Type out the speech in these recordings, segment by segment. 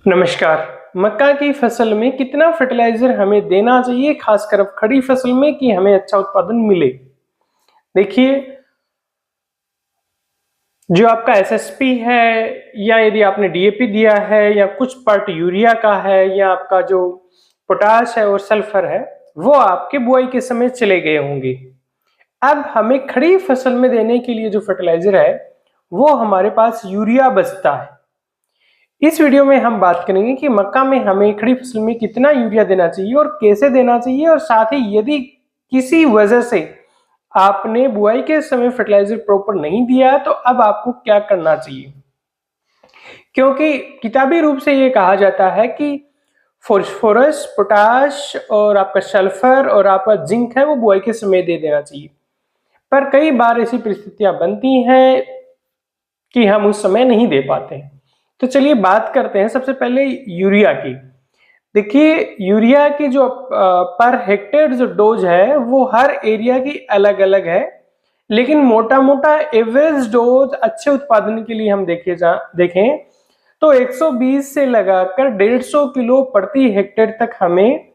नमस्कार। मक्का की फसल में कितना फर्टिलाइजर हमें देना चाहिए, खासकर अब खड़ी फसल में, कि हमें अच्छा उत्पादन मिले? देखिए, जो आपका एसएसपी है या यदि आपने डीएपी दिया है या कुछ पार्ट यूरिया का है या आपका जो पोटाश है और सल्फर है, वो आपके बुआई के समय चले गए होंगे। अब हमें खड़ी फसल में देने के लिए जो फर्टिलाइजर है, वो हमारे पास यूरिया बचता है। इस वीडियो में हम बात करेंगे कि मक्का में हमें खड़ी फसल में कितना यूरिया देना चाहिए और कैसे देना चाहिए, और साथ ही यदि किसी वजह से आपने बुआई के समय फर्टिलाइजर प्रॉपर नहीं दिया तो अब आपको क्या करना चाहिए। क्योंकि किताबी रूप से ये कहा जाता है कि फास्फोरस, पोटाश और आपका सल्फर और आपका जिंक है वो बुआई के समय दे देना चाहिए, पर कई बार ऐसी परिस्थितियां बनती हैं कि हम उस समय नहीं दे पाते हैं। तो चलिए बात करते हैं सबसे पहले यूरिया की। देखिए, यूरिया की जो पर हेक्टेयर जो डोज है वो हर एरिया की अलग अलग है, लेकिन मोटा मोटा एवरेज डोज अच्छे उत्पादन के लिए हम देखें तो 120 से लगाकर 150 किलो प्रति हेक्टेयर तक हमें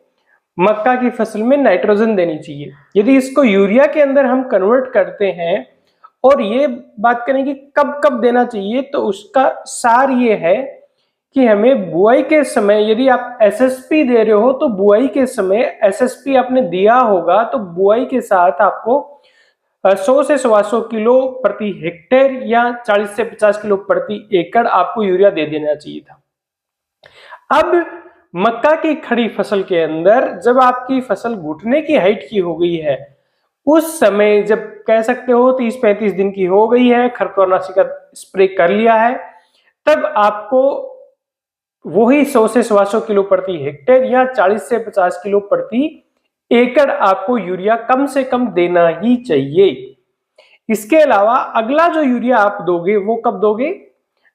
मक्का की फसल में नाइट्रोजन देनी चाहिए। यदि इसको यूरिया के अंदर हम कन्वर्ट करते हैं और ये बात करें कि कब कब देना चाहिए, तो उसका सार ये है कि हमें बुआई के समय, यदि आप एसएसपी दे रहे हो तो बुआई के समय एसएसपी आपने दिया होगा तो बुआई के साथ आपको 100 से 125 किलो प्रति हेक्टेयर या 40 से 50 किलो प्रति एकड़ आपको यूरिया दे देना चाहिए था। अब मक्का की खड़ी फसल के अंदर जब आपकी फसल घुटने की हाइट की हो गई है, उस समय जब कह सकते हो 30-35 दिन की हो गई है, खरपतवारनाशी का स्प्रे कर लिया है, तब आपको वही 100 से 125 किलो प्रति हेक्टेयर या 40 से 50 किलो प्रति एकड़ आपको यूरिया कम से कम देना ही चाहिए। इसके अलावा अगला जो यूरिया आप दोगे वो कब दोगे?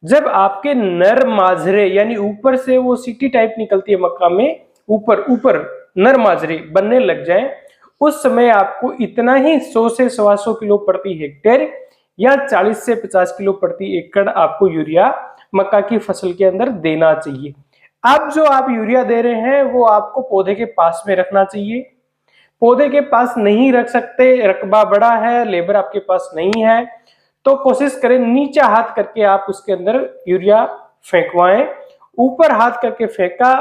जब आपके नर माजरे, यानी ऊपर से वो सीटी टाइप निकलती है मक्का में, ऊपर ऊपर नर माजरे बनने लग जाएं, उस समय आपको इतना ही 100 से 125 किलो प्रति हेक्टेयर या 40 से 50 किलो प्रति एकड़ आपको यूरिया मक्का की फसल के अंदर देना चाहिए। अब जो आप यूरिया दे रहे हैं वो आपको पौधे के पास में रखना चाहिए। पौधे के पास नहीं रख सकते, रकबा बड़ा है, लेबर आपके पास नहीं है, तो कोशिश करें नीचे हाथ करके आप उसके अंदर यूरिया फेंकवाएं। ऊपर हाथ करके फेंका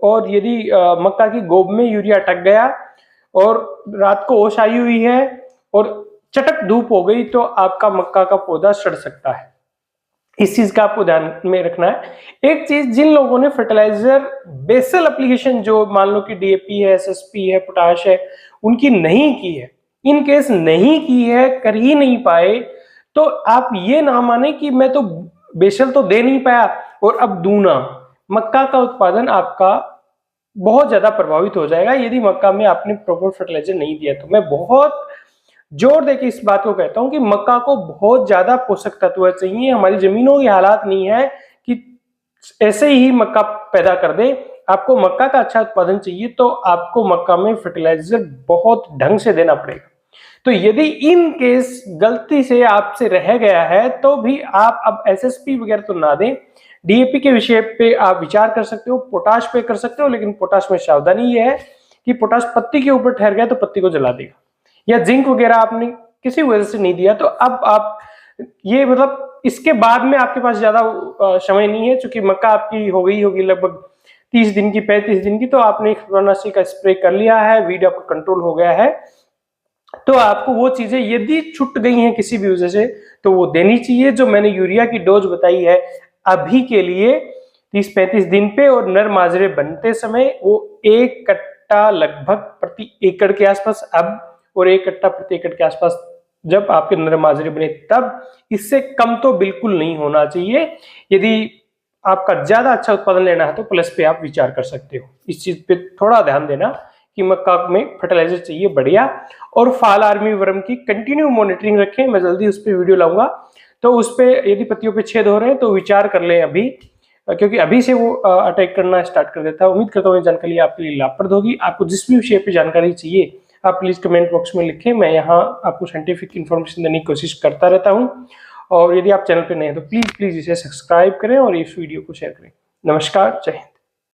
और यदि मक्का की गोब में यूरिया अटक गया और रात को ओस आई हुई है और चटक धूप हो गई तो आपका मक्का का पौधा सड़ सकता है। इस चीज का आपको ध्यान में रखना है। एक चीज, जिन लोगों ने फर्टिलाइजर बेसल एप्लीकेशन, जो मान लो कि डीएपी है, एसएसपी है, पोटाश है, उनकी नहीं की है, इन केस नहीं की है, कर ही नहीं पाए, तो आप ये ना माने कि मैं तो बेसल तो दे नहीं पाया और अब दूं ना। मक्का का उत्पादन आपका बहुत ज्यादा प्रभावित हो जाएगा यदि मक्का में आपने प्रॉपर फर्टिलाइजर नहीं दिया। तो मैं बहुत जोर देके इस बात को कहता हूं कि मक्का को बहुत ज्यादा पोषक तत्व चाहिए। हमारी जमीनों की हालात नहीं है कि ऐसे ही मक्का पैदा कर दे। आपको मक्का का अच्छा उत्पादन चाहिए तो आपको मक्का में फर्टिलाइजर बहुत ढंग से देना पड़ेगा। तो यदि इन केस गलती से आपसे रह गया है तो भी आप अब एसएसपी वगैरह तो ना दें। डीएपी के विषय पे आप विचार कर सकते हो, पोटाश पे कर सकते हो, लेकिन पोटाश में सावधानी ये है कि पोटाश पत्ती के ऊपर ठहर गया तो पत्ती को जला देगा। या जिंक वगैरह आपने किसी वजह से नहीं दिया तो अब आप ये, मतलब इसके बाद में आपके पास ज्यादा समय नहीं है, क्योंकि मक्का आपकी हो गई होगी लगभग 30 दिन की, 35 दिन की, तो आपने खरपतवारनाशी का स्प्रे कर लिया है, वीड आपका कंट्रोल हो गया है, तो आपको वो चीजें यदि छूट गई हैं किसी भी वजह से तो वो देनी चाहिए। जो मैंने यूरिया की डोज बताई है अभी के लिए 30-35 दिन पे और नर माजरे बनते समय, वो 1 कट्टा लगभग प्रति एकड़ के आसपास अब, और 1 कट्टा प्रति एकड़ के आसपास जब आपके नर माजरे बने तब। इससे कम तो बिल्कुल नहीं होना चाहिए। यदि आपका ज्यादा अच्छा उत्पादन लेना है तो प्लस पे आप विचार कर सकते हो। इस चीज पे थोड़ा ध्यान देना कि मक्का में फर्टिलाइजर चाहिए बढ़िया। और फाल आर्मी वर्म की कंटिन्यू मॉनिटरिंग रखें, मैं जल्दी उस पर वीडियो लाऊंगा। तो उस पर यदि पत्तियों पे छेद हो रहे हैं तो विचार कर लें अभी, क्योंकि अभी से वो अटैक करना स्टार्ट कर देता है। उम्मीद करता हूँ ये जानकारी आपके लिए लाभप्रद होगी। आपको जिस भी विषय पे जानकारी चाहिए आप प्लीज कमेंट बॉक्स में लिखें, मैं यहाँ आपको साइंटिफिक इन्फॉर्मेशन देने की कोशिश करता रहता हूँ। और यदि आप चैनल पे नए हैं तो प्लीज इसे सब्सक्राइब करें और इस वीडियो को शेयर करें। नमस्कार, जय हिंद।